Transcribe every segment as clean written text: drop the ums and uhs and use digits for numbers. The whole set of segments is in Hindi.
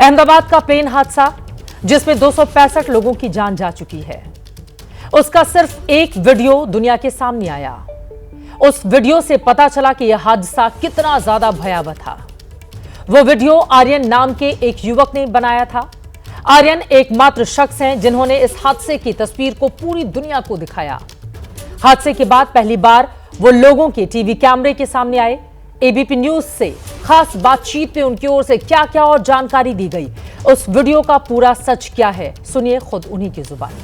अहमदाबाद का प्लेन हादसा जिसमें 265 लोगों की जान जा चुकी है, उसका सिर्फ एक वीडियो दुनिया के सामने आया। उस वीडियो से पता चला कि यह हादसा कितना ज्यादा भयावह था। वो वीडियो आर्यन नाम के एक युवक ने बनाया था। आर्यन एकमात्र शख्स हैं जिन्होंने इस हादसे की तस्वीर को पूरी दुनिया को दिखाया। हादसे के बाद पहली बार वो लोगों के टीवी कैमरे के सामने आए। एबीपी न्यूज से खास बातचीत में उनकी ओर से क्या क्या और जानकारी दी गई, उस वीडियो का पूरा सच क्या है, सुनिए खुद उन्हीं की जुबानी।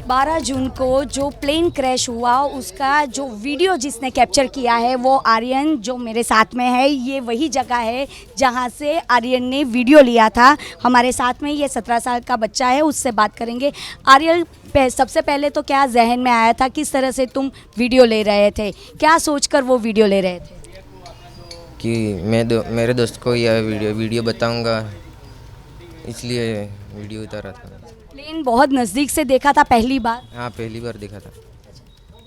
12 जून को जो प्लेन क्रैश हुआ उसका जो वीडियो जिसने कैप्चर किया है वो आर्यन जो मेरे साथ में है। ये वही जगह है जहां से आर्यन ने वीडियो लिया था। हमारे साथ में ये 17 साल का बच्चा है, उससे बात करेंगे। आर्यन, सबसे पहले तो क्या जहन में आया था, किस तरह से तुम वीडियो ले रहे थे, क्या सोचकर वो वीडियो ले रहे थे? कि मेरे दोस्त को यह वीडियो बताऊंगा, इसलिए वीडियो उतारा था। प्लेन बहुत नज़दीक से देखा था पहली बार? हाँ, पहली बार देखा था।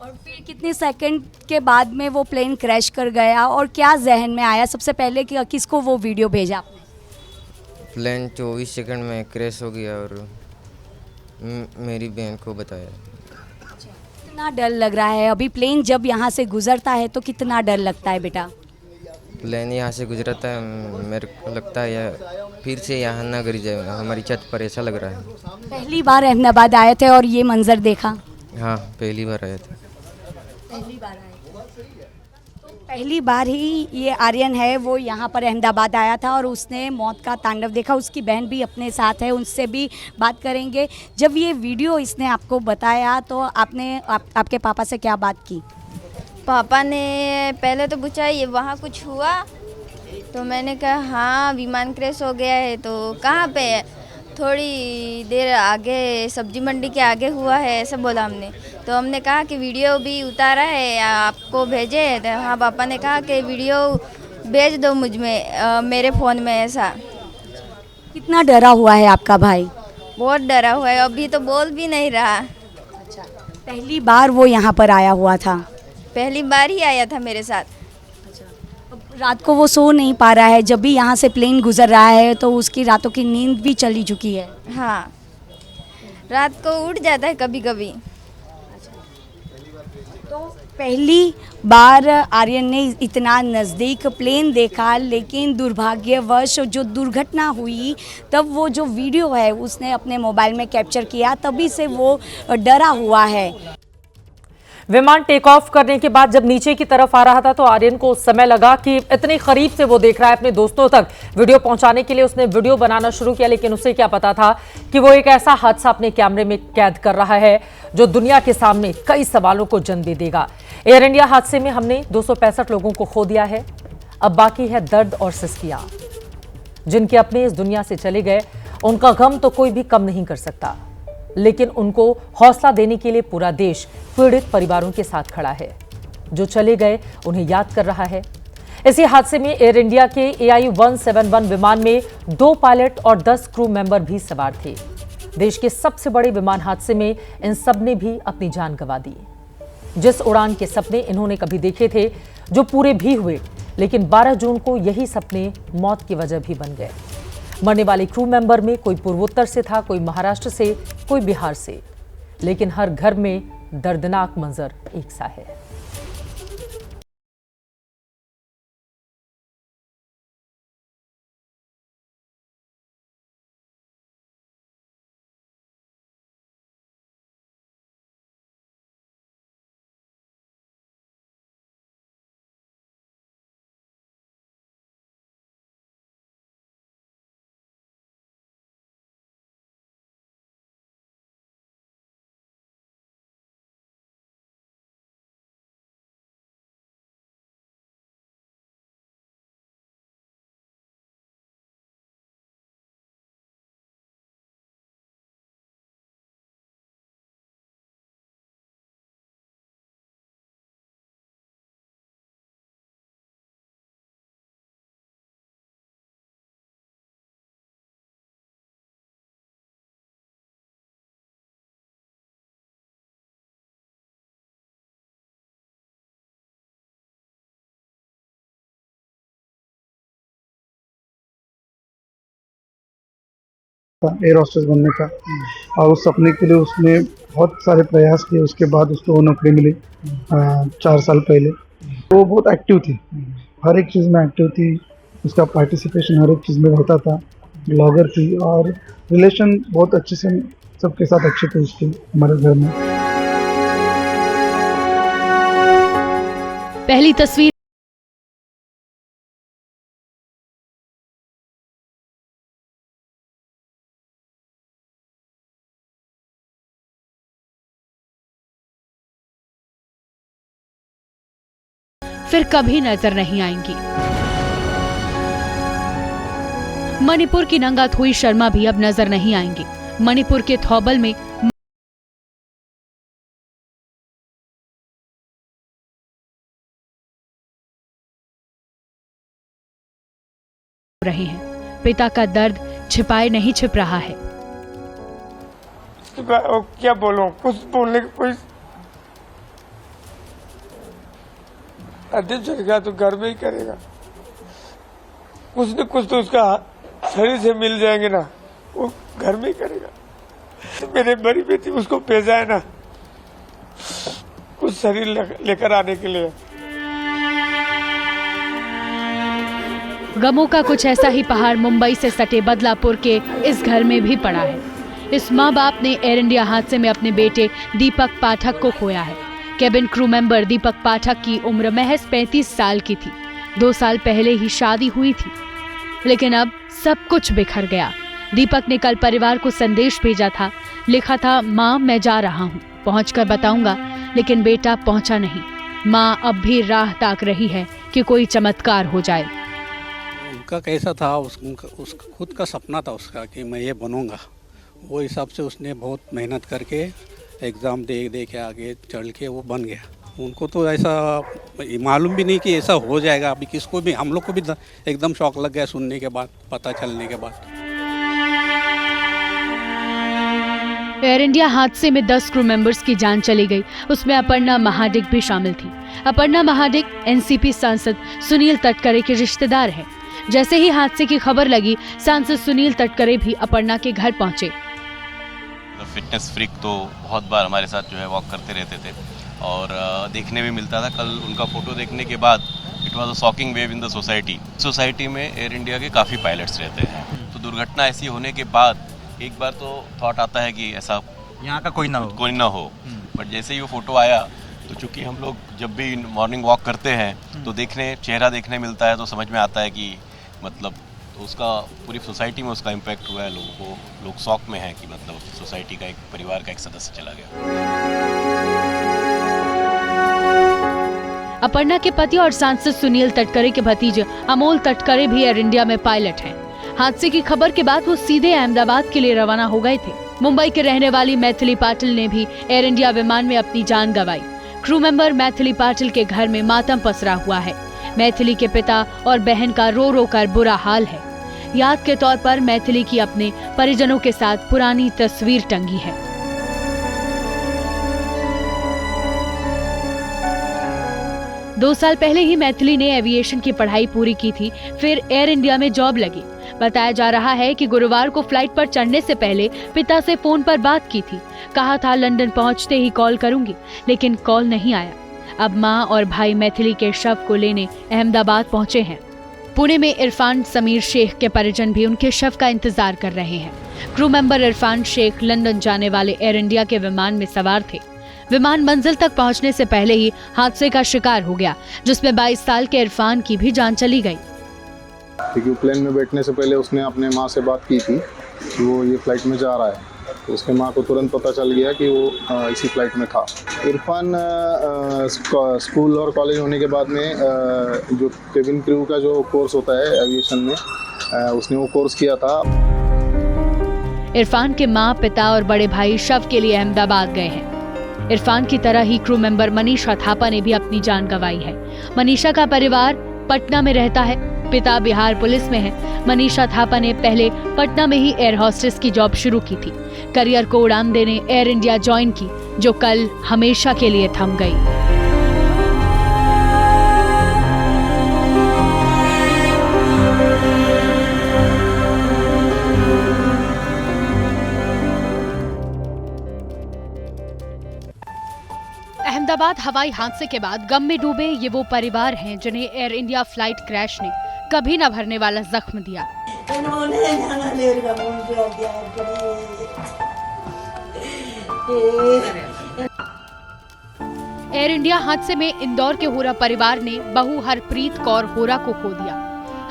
और फिर कितने सेकंड के बाद में वो प्लेन क्रैश कर गया और क्या जहन में आया सबसे पहले कि किसको वो वीडियो भेजा आपने? प्लेन 24 सेकंड में क्रैश हो गया और मेरी बहन को बताया। कितना डर लग रहा है अभी? प्लेन जब यहाँ से गुजरता है तो कितना डर लगता है बेटा? प्लेन यहाँ से गुजरा था, मेरे को लगता है फिर से यहाँ ना गिर जाए हमारी छत पर, ऐसा लग रहा है। पहली बार अहमदाबाद आए थे और ये मंजर देखा? हाँ, पहली बार आया था। पहली बार आए तो पहली बार ही ये आर्यन है वो यहाँ पर अहमदाबाद आया था और उसने मौत का तांडव देखा। उसकी बहन भी अपने साथ है, उनसे भी बात करेंगे। जब ये वीडियो इसने आपको बताया तो आपने आपके पापा से क्या बात की? पापा ने पहले तो पूछा ये वहाँ कुछ हुआ, तो मैंने कहा हाँ विमान क्रैश हो गया है। तो कहाँ पे है? थोड़ी देर आगे सब्जी मंडी के आगे हुआ है, ऐसा बोला हमने। तो हमने कहा कि वीडियो भी उतारा है, आपको भेजे? तो हाँ, पापा ने कहा कि वीडियो भेज दो मुझ में, मेरे फ़ोन में। ऐसा। कितना डरा हुआ है आपका भाई? बहुत डरा हुआ है, अभी तो बोल भी नहीं रहा। पहली बार वो यहाँ पर आया हुआ था? पहली बार ही आया था मेरे साथ। रात को वो सो नहीं पा रहा है, जब भी यहाँ से प्लेन गुजर रहा है तो उसकी रातों की नींद भी चली चुकी है। हाँ, रात को उठ जाता है कभी कभी। तो पहली बार आर्यन ने इतना नज़दीक प्लेन देखा, लेकिन दुर्भाग्यवश जो दुर्घटना हुई तब वो जो वीडियो है उसने अपने मोबाइल में कैप्चर किया, तभी से वो डरा हुआ है। विमान टेक ऑफ करने के बाद जब नीचे की तरफ आ रहा था तो आर्यन को उस समय लगा कि इतने करीब से वो देख रहा है अपने दोस्तों तक वीडियो पहुंचाने के लिए उसने वीडियो बनाना शुरू किया। लेकिन उसे क्या पता था कि वो एक ऐसा हादसा अपने कैमरे में कैद कर रहा है जो दुनिया के सामने कई सवालों को जन्म दे देगा। एयर इंडिया हादसे में हमने 265 लोगों को खो दिया है। अब बाकी है दर्द और सिसकियां। जिनके अपने इस दुनिया से चले गए उनका गम तो कोई भी कम नहीं कर सकता, लेकिन उनको हौसला देने के लिए पूरा देश पीड़ित परिवारों के साथ खड़ा है। जो चले गए उन्हें याद कर रहा है। इसी हादसे में एयर इंडिया के AI-171 विमान में 2 पायलट और 10 क्रू मेंबर भी सवार थे। देश के सबसे बड़े विमान हादसे में इन सब ने भी अपनी जान गंवा दी। जिस उड़ान के सपने इन्होंने कभी देखे थे, जो पूरे भी हुए, लेकिन 12 जून को यही सपने मौत की वजह भी बन गए। मरने वाले क्रू मेंबर में कोई पूर्वोत्तर से था, कोई महाराष्ट्र से, कोई बिहार से, लेकिन हर घर में दर्दनाक मंजर एक सा है। था एयर होस्टेस बनने का, और उस सपने के लिए उसने बहुत सारे प्रयास किए। उसके बाद उसको वो नौकरी मिली 4 साल पहले। वो बहुत एक्टिव थी, हर एक चीज़ में एक्टिव थी, उसका पार्टिसिपेशन हर एक चीज़ में होता था। ब्लॉगर थी और रिलेशन बहुत अच्छे से सबके साथ अच्छे थे उसके हमारे घर में। पहली तस्वीर फिर कभी नजर नहीं आएंगी। मणिपुर की नंगाथोई शर्मा भी अब नजर नहीं आएंगी। मणिपुर के थौबल में रहे हैं। पिता का दर्द छिपाए नहीं छिप रहा है। क्या बोलूं, कुछ बोलने की कोई अध्यक्ष चलेगा तो घर में ही करेगा। कुछ न कुछ तो उसका शरीर से मिल जाएंगे ना, वो घर में ही करेगा। मेरे बड़ी बेटी उसको भेजा है ना कुछ शरीर लेकर आने के लिए। गमों का कुछ ऐसा ही पहाड़ मुंबई से सटे बदलापुर के इस घर में भी पड़ा है। इस माँ बाप ने एयर इंडिया हादसे में अपने बेटे दीपक पाठक को खोया है। केबिन क्रू मेंबर दीपक पाठक की उम्र महज 35 साल की थी। 2 साल पहले ही शादी हुई थी, लेकिन अब सब कुछ बिखर गया। दीपक ने कल परिवार को संदेश भेजा था, लिखा था, माँ मैं जा रहा हूँ, पहुँचकर बताऊंगा, लेकिन बेटा पहुँचा नहीं। माँ अब भी राह ताक रही है कि कोई चमत्कार हो जाए। उनका कैसा था, उस खुद का सपना था उसका कि मैं ये बनूंगा। वो हिसाब से उसने बहुत मेहनत करके एग्ज़ाम दे के आगे चढ़ के वो बन गया। उनको तो ऐसा मालूम भी नहीं कि ऐसा हो जाएगा। अभी किसको भी, हम लोग को भी एकदम शौक लग गया सुनने के बाद, पता चलने के बाद। एयर इंडिया हादसे में 10 क्रू मेंबर्स की जान चली गई। उसमें अपर्णा महाडिक भी शामिल थी। अपर्णा महाडिक एनसीपी सांसद सुनील तटकरे के रिश्तेदार हैं। जैसे ही हादसे की खबर लगी, सांसद सुनील तटकरे भी अपर्णा के घर पहुंचे। फिटनेस फ्रीक तो बहुत बार हमारे साथ जो है वॉक करते रहते थे और देखने में मिलता था। कल उनका फोटो देखने के बाद it was a shocking wave in the society में एयर इंडिया के काफ़ी पायलट्स रहते हैं। तो दुर्घटना ऐसी होने के बाद एक बार तो थॉट आता है कि ऐसा यहाँ का कोई ना हो। बट जैसे ही वो फोटो आया तो चूंकि हम लोग जब भी मॉर्निंग वॉक करते हैं तो चेहरा देखने मिलता है, तो समझ में आता है कि मतलब तो उसका पूरी सोसाइटी में उसका इम्पैक्ट हुआ है। लोग शॉक में हैं कि मतलब सोसाइटी का एक परिवार का एक सदस्य चला गया। अपर्णा के पति और सांसद सुनील तटकरे के भतीजे अमोल तटकरे भी एयर इंडिया में पायलट हैं। हादसे की खबर के बाद वो सीधे अहमदाबाद के लिए रवाना हो गए थे। मुंबई के रहने वाली मैथिली पाटिल ने भी एयर इंडिया विमान में अपनी जान गंवाई। क्रू मेंबर मैथिली पाटिल के घर में मातम पसरा हुआ है। मैथिली के पिता और बहन का रो रो कर बुरा हाल है। याद के तौर पर मैथिली की अपने परिजनों के साथ पुरानी तस्वीर टंगी है। दो साल पहले ही मैथिली ने एविएशन की पढ़ाई पूरी की थी, फिर एयर इंडिया में जॉब लगी। बताया जा रहा है कि गुरुवार को फ्लाइट पर चढ़ने से पहले पिता से फोन पर बात की थी। कहा था लंदन पहुंचते ही कॉल करूंगी, लेकिन कॉल नहीं आया। अब मां और भाई मैथिली के शव को लेने अहमदाबाद पहुंचे हैं। पुणे में इरफान समीर शेख के परिजन भी उनके शव का इंतजार कर रहे हैं। Crew member Irfan Shaikh London जाने वाले एयर इंडिया के विमान में सवार थे। विमान मंजिल तक पहुंचने से पहले ही हादसे का शिकार हो गया, जिसमें 22 साल के इरफान की भी जान चली गई। क्योंकि प्लेन में बैठने से पहले उसने अपने माँ से बात की थी कि वो ये फ्लाइट में जा रहा है, तो उसके माँ को तुरंत पता चल गया कि वो इसी फ्लाइट में था। इरफान स्कूल और कॉलेज होने के बाद में जो केबिन क्रू का जो कोर्स होता है एविएशन में, उसने वो कोर्स किया था। इरफान के माँ, पिता और बड़े भाई शव के लिए अहमदाबाद गए हैं। इरफान की तरह ही क्रू मेंबर मनीषा थापा ने भी अपनी जान गंवाई है। मनीषा का परिवार पटना में रहता है। पिता बिहार पुलिस में है। मनीषा थापा ने पहले पटना में ही एयर होस्टेस की जॉब शुरू की थी। करियर को उड़ान देने एयर इंडिया ज्वाइन की, जो कल हमेशा के लिए थम गई। अहमदाबाद हवाई हादसे के बाद गम में डूबे ये वो परिवार हैं जिन्हें एयर इंडिया फ्लाइट क्रैश ने कभी न भरने वाला जख्म दिया। एयर इंडिया हादसे में इंदौर के होरा परिवार ने बहू हरप्रीत कौर होरा को खो दिया।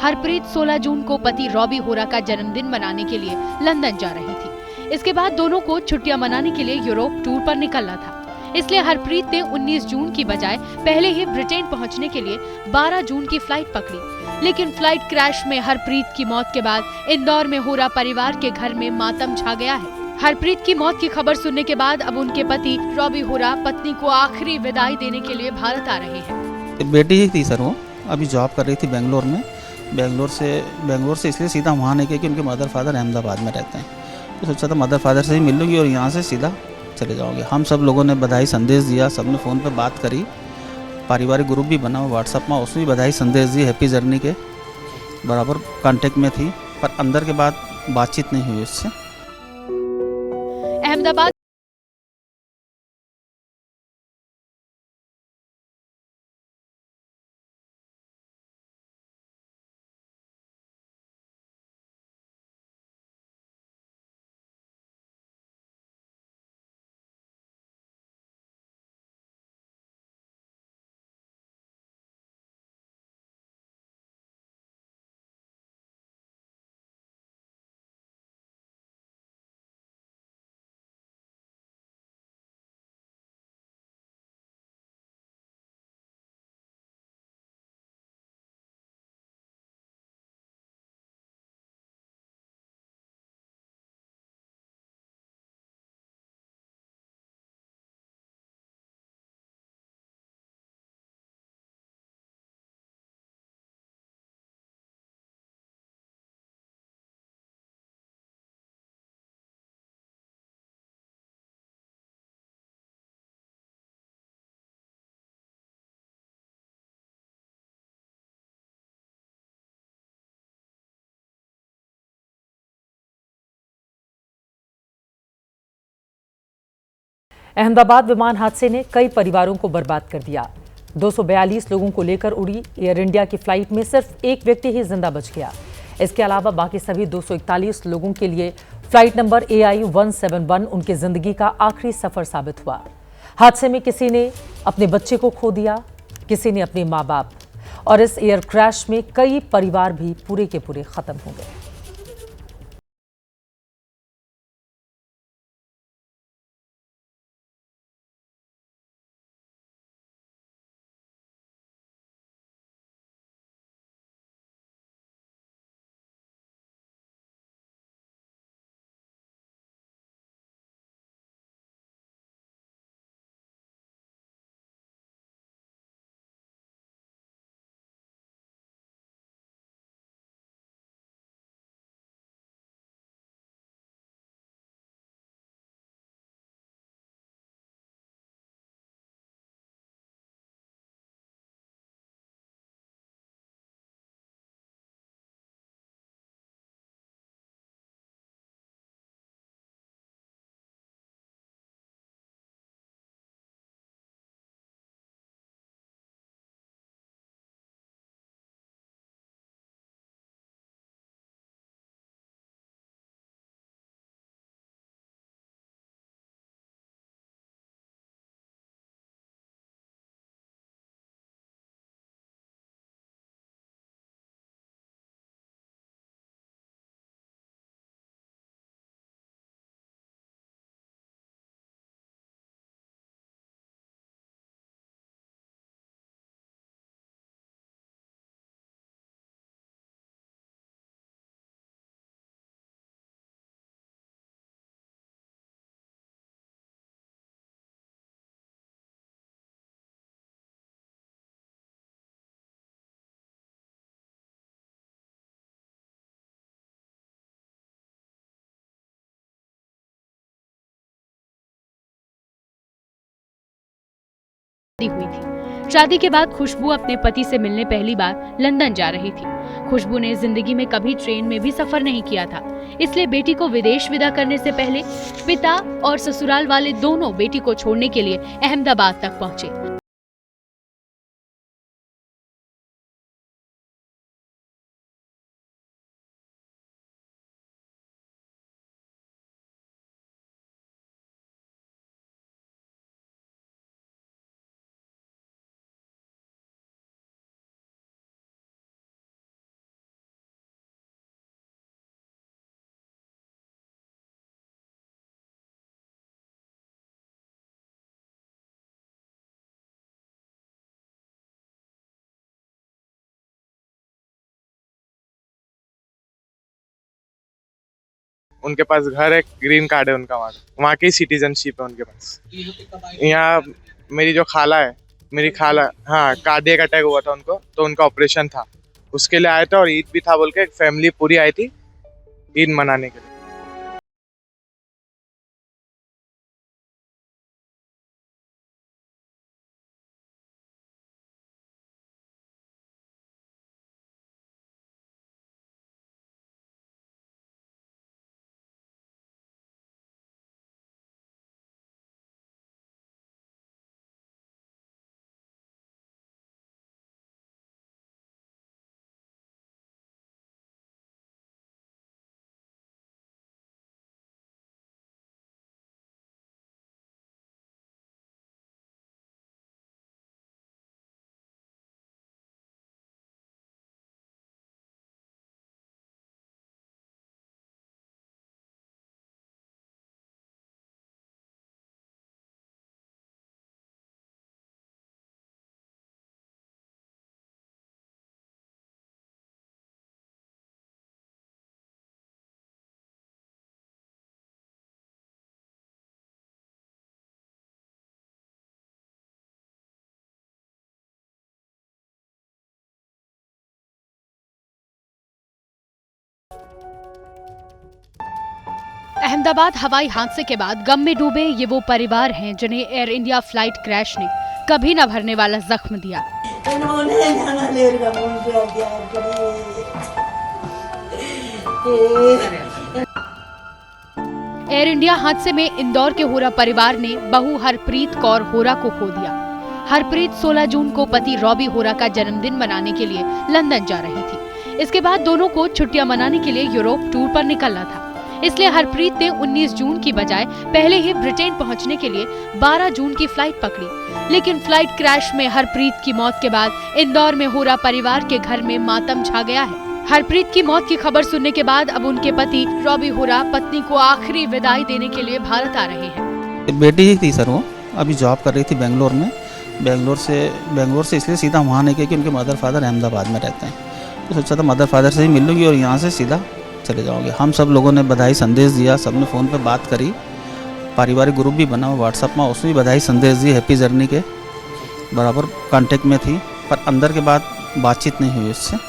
हरप्रीत 16 जून को पति रॉबी होरा का जन्मदिन मनाने के लिए लंदन जा रही थी। इसके बाद दोनों को छुट्टियां मनाने के लिए यूरोप टूर पर निकलना था। इसलिए हरप्रीत ने 19 जून की बजाय पहले ही ब्रिटेन पहुंचने के लिए 12 जून की फ्लाइट पकड़ी। लेकिन फ्लाइट क्रैश में हरप्रीत की मौत के बाद इंदौर में होरा परिवार के घर में मातम छा गया है। हरप्रीत की मौत की खबर सुनने के बाद अब उनके पति रॉबी होरा पत्नी को आखिरी विदाई देने के लिए भारत आ रहे हैं। बेटी ही थी सर, वो अभी जॉब कर रही थी बेंगलोर में। बेंगलोर से इसलिए सीधा वहाँ नहीं गई कि उनके मदर फादर अहमदाबाद में रहते हैं, तो सोचा था मदर फादर से ही मिल लूँगी और यहाँ से सीधा चले जाओगे। हम सब लोगों ने बधाई संदेश दिया, सबने फ़ोन पे बात करी, पारिवारिक ग्रुप भी बना व्हाट्सएप में, उसमें भी बधाई संदेश दिए, हैप्पी जर्नी के बराबर कांटेक्ट में थी, पर अंदर के बाद बातचीत नहीं हुई उससे। अहमदाबाद अहमदाबाद विमान हादसे ने कई परिवारों को बर्बाद कर दिया। 242 लोगों को लेकर उड़ी एयर इंडिया की फ्लाइट में सिर्फ एक व्यक्ति ही जिंदा बच गया। इसके अलावा बाकी सभी 241 लोगों के लिए फ्लाइट नंबर AI-171 उनकी जिंदगी का आखिरी सफर साबित हुआ। हादसे में किसी ने अपने बच्चे को खो दिया, किसी ने अपने माँ बाप, और इस एयर क्रैश में कई परिवार भी पूरे के पूरे खत्म हो गए। हुई थी। शादी के बाद खुशबू अपने पति से मिलने पहली बार लंदन जा रही थी। खुशबू ने जिंदगी में कभी ट्रेन में भी सफर नहीं किया था, इसलिए बेटी को विदेश विदा करने से पहले पिता और ससुराल वाले दोनों बेटी को छोड़ने के लिए अहमदाबाद तक पहुंचे। उनके पास घर है, ग्रीन कार्ड है उनका, वहाँ की सिटीजनशिप है उनके पास। यहाँ मेरी जो खाला है, मेरी खाला, हाँ, कार्डियक अटैक हुआ था उनको, तो उनका ऑपरेशन था, उसके लिए आए थे और ईद भी था बोल के फैमिली पूरी आई थी ईद मनाने के लिए। अहमदाबाद हवाई हादसे के बाद गम में डूबे ये वो परिवार हैं जिन्हें एयर इंडिया फ्लाइट क्रैश ने कभी न भरने वाला जख्म दिया। एयर इंडिया हादसे में इंदौर के होरा परिवार ने बहू हरप्रीत कौर होरा को खो दिया। हरप्रीत 16 जून को पति रॉबी होरा का जन्मदिन मनाने के लिए लंदन जा रही थी। इसके बाद दोनों को छुट्टियां मनाने के लिए यूरोप टूर पर निकलना था, इसलिए हरप्रीत ने 19 जून की बजाय पहले ही ब्रिटेन पहुंचने के लिए 12 जून की फ्लाइट पकड़ी। लेकिन फ्लाइट क्रैश में हरप्रीत की मौत के बाद इंदौर में होरा परिवार के घर में मातम छा गया है। हरप्रीत की मौत की खबर सुनने के बाद अब उनके पति रॉबी होरा पत्नी को आखिरी विदाई देने के लिए भारत आ रहे हैं। बेटी ही थी सर, वो अभी जॉब कर रही थी बेंगलोर में। बेंगलोर से इसलिए सीधा वहाँ नहीं गई कि उनके मदर फादर अहमदाबाद में रहते हैं, तो सोचा था मदर फादर से ही मिल लूँगी और यहाँ से सीधा चले जाओगे। हम सब लोगों ने बधाई संदेश दिया, सबने फ़ोन पे बात करी, पारिवारिक ग्रुप भी बना व्हाट्सएप में, उसमें भी बधाई संदेश दिए, हैप्पी जर्नी के बराबर कांटेक्ट में थी, पर अंदर के बाद बातचीत नहीं हुई उससे।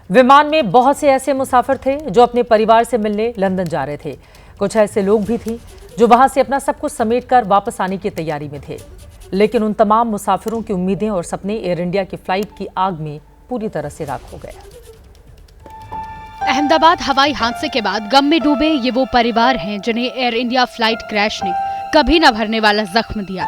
विमान में बहुत से ऐसे मुसाफिर थे जो अपने परिवार से मिलने लंदन जा रहे थे। कुछ ऐसे लोग भी थे जो वहां से अपना सब कुछ समेटकर वापस आने की तैयारी में थे। लेकिन उन तमाम मुसाफिरों की उम्मीदें और सपने एयर इंडिया की फ्लाइट की आग में पूरी तरह से राख हो गए। अहमदाबाद हवाई हादसे के बाद गम में डूबे ये वो परिवार हैं जिन्हें एयर इंडिया फ्लाइट क्रैश ने कभी न भरने वाला जख्म दिया।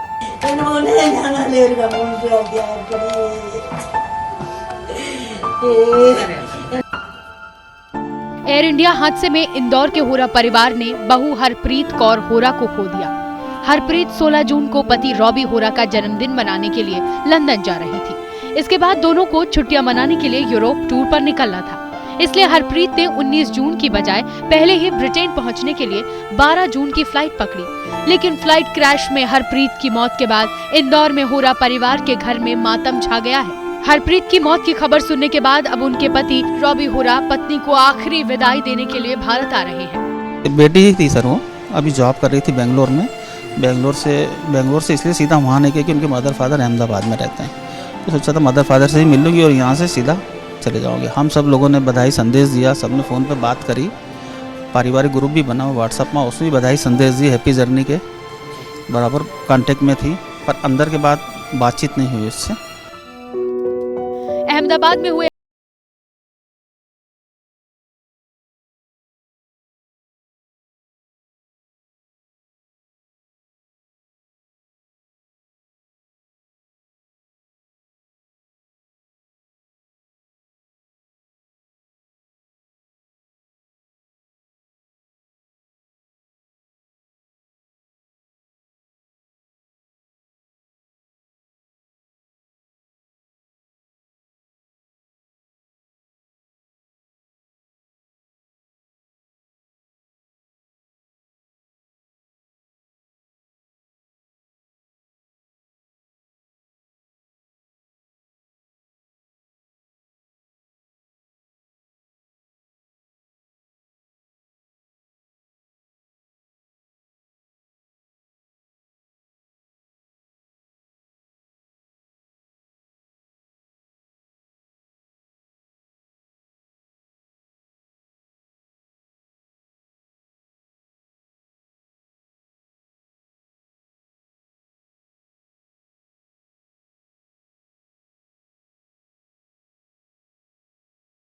एयर इंडिया हादसे में इंदौर के होरा परिवार ने बहू हरप्रीत कौर होरा को खो दिया। हरप्रीत 16 जून को पति रॉबी होरा का जन्मदिन मनाने के लिए लंदन जा रही थी। इसके बाद दोनों को छुट्टियां मनाने के लिए यूरोप टूर पर निकलना था। इसलिए हरप्रीत ने 19 जून की बजाय पहले ही ब्रिटेन पहुंचने के लिए 12 जून की फ्लाइट पकड़ी। लेकिन फ्लाइट क्रैश में हरप्रीत की मौत के बाद इंदौर में होरा परिवार के घर में मातम छा गया है। हरप्रीत की मौत की खबर सुनने के बाद अब उनके पति रॉबी होरा पत्नी को आखिरी विदाई देने के लिए भारत आ रहे हैं। बेटी ही थी सर, वो अभी जॉब कर रही थी बेंगलोर में। बेंगलोर से इसलिए सीधा वहाँ नहीं गई कि उनके मदर फादर अहमदाबाद में रहते हैं, तो सोचा था मदर फादर से ही मिल लूँगी और यहाँ से सीधा चले जाओगे। हम सब लोगों ने बधाई संदेश दिया, सबने फ़ोन पे बात करी, पारिवारिक ग्रुप भी बना व्हाट्सएप में, उसमें भी बधाई संदेश दिए, हैप्पी जर्नी के बराबर कांटेक्ट में थी, पर अंदर के बाद बातचीत नहीं हुई उससे। अहमदाबाद में हुए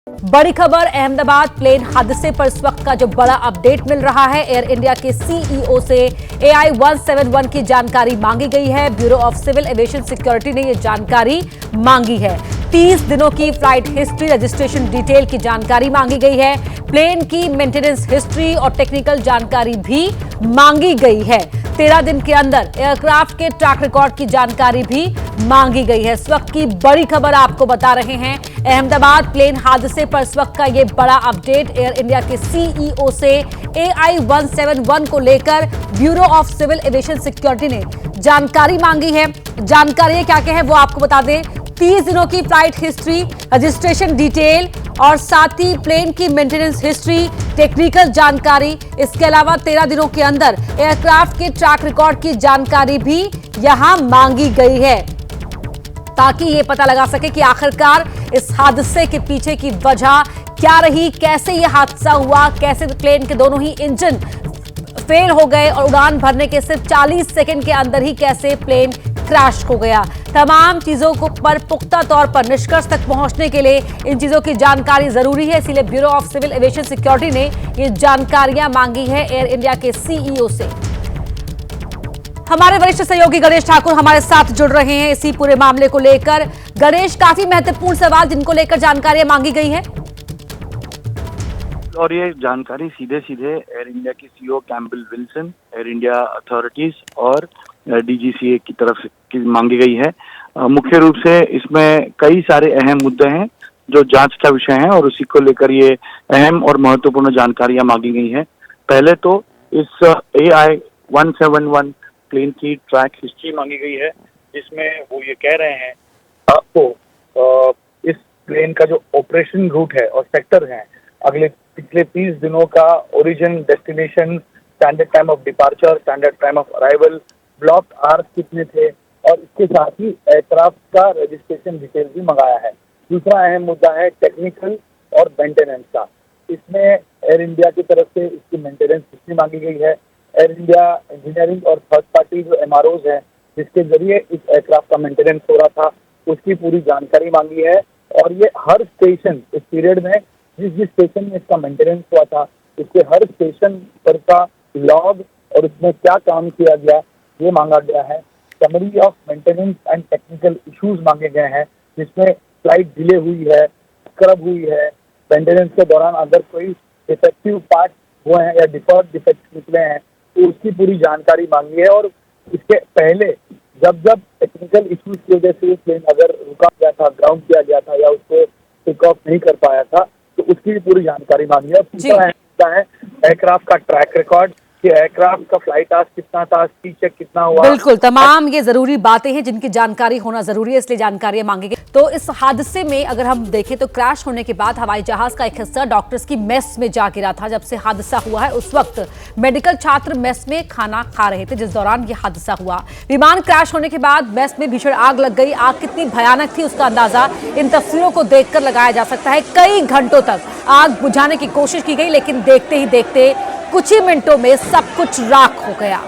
बड़ी खबर अहमदाबाद प्लेन हादसे पर इस वक्त का जो बड़ा अपडेट मिल रहा है, एयर इंडिया के सीईओ से AI 171 की जानकारी मांगी गई है। Bureau of civil aviation security ने यह जानकारी मांगी है। 30 दिनों की फ्लाइट हिस्ट्री, रजिस्ट्रेशन डिटेल की जानकारी मांगी गई है। प्लेन की मेंटेनेंस हिस्ट्री और टेक्निकल जानकारी भी मांगी गई है। 13 दिन के अंदर एयरक्राफ्ट के ट्रैक रिकॉर्ड की जानकारी भी मांगी गई है। इस वक्त की बड़ी खबर आपको बता रहे हैं, अहमदाबाद प्लेन हादसे पर इस वक्त का ये बड़ा अपडेट। एयर इंडिया के सीईओ से AI 171 को लेकर bureau of civil aviation security ने जानकारी मांगी है। जानकारी क्या क्या है वो आपको बता दें। 30 दिनों की फ्लाइट हिस्ट्री, रजिस्ट्रेशन डिटेल और साथ ही प्लेन की मेंटेनेंस हिस्ट्री, टेक्निकल जानकारी, इसके अलावा 13 दिनों के अंदर एयरक्राफ्ट के ट्रैक रिकॉर्ड की जानकारी भी यहां मांगी गई है, ताकि ये पता लगा सके कि आखिरकार इस हादसे के पीछे की वजह क्या रही, कैसे ये हादसा हुआ, कैसे प्लेन के दोनों ही इंजन फेल हो गए और उड़ान भरने के सिर्फ 40 सेकंड के अंदर ही कैसे प्लेन क्रैश हो गया। तमाम चीजों को पर पुख्ता तौर पर निष्कर्ष तक पहुंचने के लिए इन चीजों की जानकारी जरूरी है, इसलिए bureau of civil aviation security ने ये जानकारियां मांगी है एयर इंडिया के सीईओ से। हमारे वरिष्ठ सहयोगी गणेश ठाकुर हमारे साथ जुड़ रहे हैं इसी पूरे मामले को लेकर। गणेश, काफी महत्वपूर्ण सवाल जिनको लेकर जानकारियां मांगी गई है, और ये जानकारी सीधे सीधे एयर इंडिया की CEO Campbell Wilson, air India authorities और DGCA की तरफ से मांगी गई है। मुख्य रूप से इसमें कई सारे अहम मुद्दे हैं जो जांच का विषय है और उसी को लेकर ये अहम और महत्वपूर्ण जानकारियां मांगी गई हैं। पहले तो इस AI 171 प्लेन की ट्रैक हिस्ट्री मांगी गई है, जिसमें वो ये कह रहे हैं आपको इस प्लेन का जो ऑपरेशन रूट है और सेक्टर है, पिछले 30 दिनों का origin, destination, standard time of departure, standard time of arrival, block hours कितने थे, और इसके साथ ही एयरक्राफ्ट का रजिस्ट्रेशन डिटेल भी मंगाया है। दूसरा अहम मुद्दा है टेक्निकल और मेंटेनेंस का। इसमें एयर इंडिया की तरफ से इसकी मेंटेनेंस हिस्ट्री मांगी गई है, एयर इंडिया इंजीनियरिंग और थर्ड पार्टी जो MROs हैं जिसके जरिए इस एयरक्राफ्ट का मेंटेनेंस हो रहा था उसकी पूरी जानकारी मांगी है। और ये हर स्टेशन इस पीरियड में जिस स्टेशन में इसका मेंटेनेंस हुआ था उसके हर स्टेशन पर का लॉग और उसमें क्या काम किया गया ये मांगा गया है। Summary of maintenance and technical issues मांगे गए हैं जिसमें फ्लाइट डिले हुई है, स्क्रब हुई है, मेंटेनेंस के दौरान अगर कोई डिफेक्टिव पार्ट हुए हैं या डिफेक्ट निकले हैं तो उसकी पूरी जानकारी मांगी है। और इसके पहले जब टेक्निकल इश्यूज की वजह से प्लेन अगर रुका गया था, ग्राउंड किया गया था या उसको टेक ऑफ नहीं कर पाया था तो उसकी भी पूरी जानकारी मांगी है। दूसरा है एयरक्राफ्ट का ट्रैक रिकॉर्ड कि एयरक्राफ्ट का फ्लाइट आज कितना था, सी चेक कितना हुआ। बिल्कुल, तमाम ये जरूरी बातें हैं जिनकी जानकारी होना जरूरी है, इसलिए जानकारी मांगी गई। तो इस हादसे में अगर हम देखें तो क्रैश होने के बाद हवाई जहाज का एक हिस्सा डॉक्टर्स की मेस में जा गिरा था। जब से हादसा हुआ है उस वक्त मेडिकल छात्र मेस में खाना खा रहे थे जिस दौरान ये हादसा हुआ। विमान क्रैश होने के बाद मेस में भीषण आग लग गई। आग कितनी भयानक थी उसका अंदाजा इन तस्वीरों को देखकर लगाया जा सकता है। कई घंटों तक आग बुझाने की कोशिश की गई लेकिन देखते ही देखते कुछ ही मिनटों में सब कुछ राख हो गया।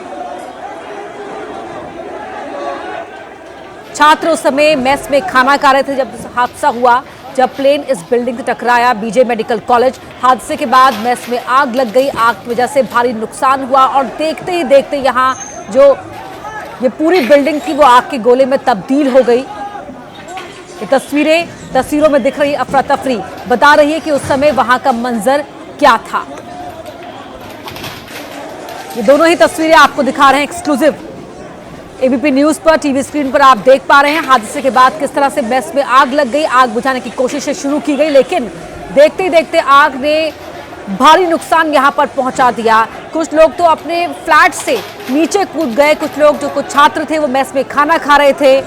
छात्र उस समय मेस में खाना खा रहे थे जब हादसा हुआ, जब प्लेन इस बिल्डिंग से टकराया बीजे मेडिकल कॉलेज। हादसे के बाद मेस में आग लग गई। आग की वजह से भारी नुकसान हुआ और देखते ही देखते यहाँ जो ये पूरी बिल्डिंग थी वो आग के गोले में तब्दील हो गई। ये तस्वीरों में दिख रही अफरा तफरी बता रही है कि उस समय वहां का मंजर क्या था। ये दोनों ही तस्वीरें आपको दिखा रहे हैं एक्सक्लूसिव एबीपी न्यूज पर। टीवी स्क्रीन पर आप देख पा रहे हैं हादसे के बाद किस तरह से मेस में आग लग गई। आग बुझाने की कोशिशें शुरू की गई लेकिन देखते ही देखते आग ने भारी नुकसान यहां पर पहुंचा दिया। कुछ लोग तो अपने फ्लैट से नीचे कूद गए, कुछ लोग जो कुछ छात्र थे वो मेस में खाना खा रहे थे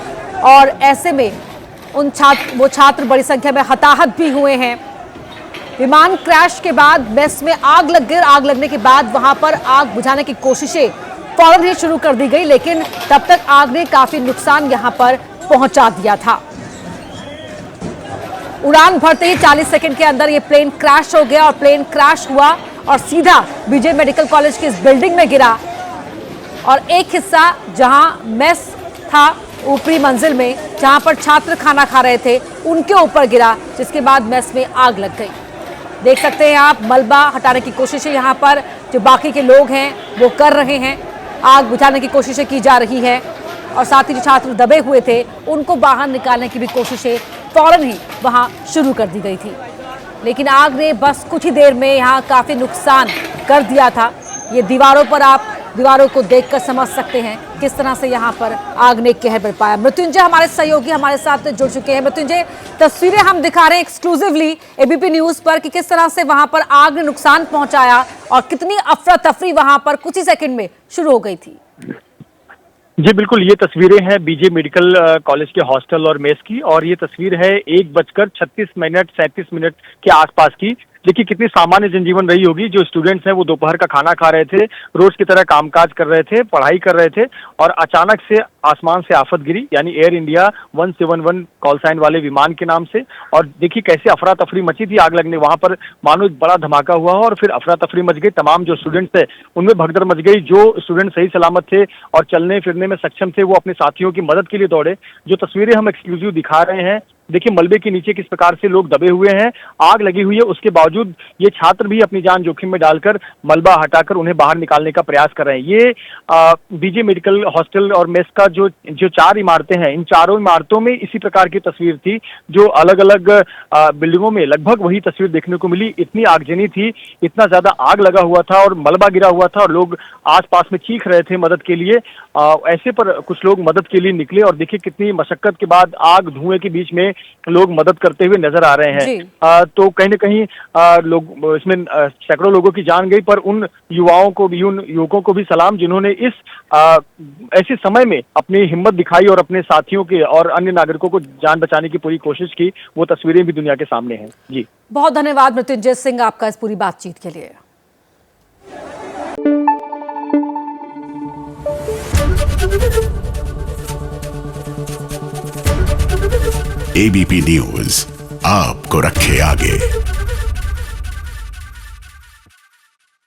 और ऐसे में वो छात्र बड़ी संख्या में हताहत भी हुए हैं। विमान क्रैश के बाद मेस में आग लग गई। आग लगने के बाद वहां पर आग बुझाने की कोशिशें फौरन ही शुरू कर दी गई लेकिन तब तक आग ने काफी नुकसान यहां पर पहुंचा दिया था। उड़ान भरते ही 40 सेकंड के अंदर ये प्लेन क्रैश हो गया और प्लेन क्रैश हुआ और सीधा बीजे मेडिकल कॉलेज की इस बिल्डिंग में गिरा और एक हिस्सा जहां मेस था ऊपरी मंजिल में जहां पर छात्र खाना खा रहे थे उनके ऊपर गिरा जिसके बाद मेस में आग लग गई। देख सकते हैं आप मलबा हटाने की कोशिशें यहाँ पर जो बाकी के लोग हैं वो कर रहे हैं। आग बुझाने की कोशिशें की जा रही है और साथ ही जो छात्र दबे हुए थे उनको बाहर निकालने की भी कोशिशें फौरन ही वहाँ शुरू कर दी गई थी लेकिन आग ने बस कुछ ही देर में यहाँ काफ़ी नुकसान कर दिया था। ये दीवारों को देखकर समझ सकते हैं किस तरह से यहाँ पर आग ने कहर बरपाया। मृत्युंजय हमारे सहयोगी हमारे साथ जुड़ चुके हैं। मृत्युंजय, तस्वीरें हम दिखा रहे हैं एक्सक्लूसिवली एबीपी न्यूज पर कि किस तरह से वहां पर आग ने नुकसान पहुंचाया और कितनी अफरा तफरी वहां पर कुछ ही सेकंड में शुरू हो गई थी। जी बिल्कुल, ये तस्वीरें हैं बीजे मेडिकल कॉलेज के हॉस्टल और मेस की और ये तस्वीर है 1:36 के आसपास की। देखिए कितनी सामान्य जनजीवन रही होगी। जो स्टूडेंट्स हैं वो दोपहर का खाना खा रहे थे, रोज की तरह कामकाज कर रहे थे, पढ़ाई कर रहे थे और अचानक से आसमान से आफत गिरी, यानी एयर इंडिया 171 कॉल साइन वाले विमान के नाम से। और देखिए कैसे अफरा तफरी मची थी आग लगने, वहां पर मानो बड़ा धमाका हुआ और फिर अफरा तफरी मच गई। तमाम जो स्टूडेंट्स थे उनमें भगदड़ मच गई। जो स्टूडेंट सही सलामत थे और चलने फिरने में सक्षम थे वो अपने साथियों की मदद के लिए दौड़े। जो तस्वीरें हम एक्सक्लूसिव दिखा रहे हैं, देखिए मलबे के नीचे किस प्रकार से लोग दबे हुए हैं। आग लगी हुई है, उसके बावजूद ये छात्र भी अपनी जान जोखिम में डालकर मलबा हटाकर उन्हें बाहर निकालने का प्रयास कर रहे हैं। ये बीजे मेडिकल हॉस्टल और मेस का जो 4 इमारतें हैं, इन चारों इमारतों में इसी प्रकार की तस्वीर थी। जो अलग अलग बिल्डिंगों में लगभग वही तस्वीर देखने को मिली। इतनी आगजनी थी, इतना ज्यादा आग लगा हुआ था और मलबा गिरा हुआ था और लोग आसपास में चीख रहे थे मदद के लिए। ऐसे पर कुछ लोग मदद के लिए निकले और देखिए कितनी मशक्कत के बाद आग धुएं के बीच में लोग मदद करते हुए नजर आ रहे हैं। तो कहीं न कहीं लोग इसमें सैकड़ों लोगों की जान गई, पर उन युवाओं को भी, उन युवकों को भी सलाम जिन्होंने इस ऐसे समय में अपनी हिम्मत दिखाई और अपने साथियों के और अन्य नागरिकों को जान बचाने की पूरी कोशिश की। वो तस्वीरें भी दुनिया के सामने हैं। जी बहुत धन्यवाद मृत्युंजय सिंह आपका इस पूरी बातचीत के लिए। एबीपी न्यूज आपको रखे आगे।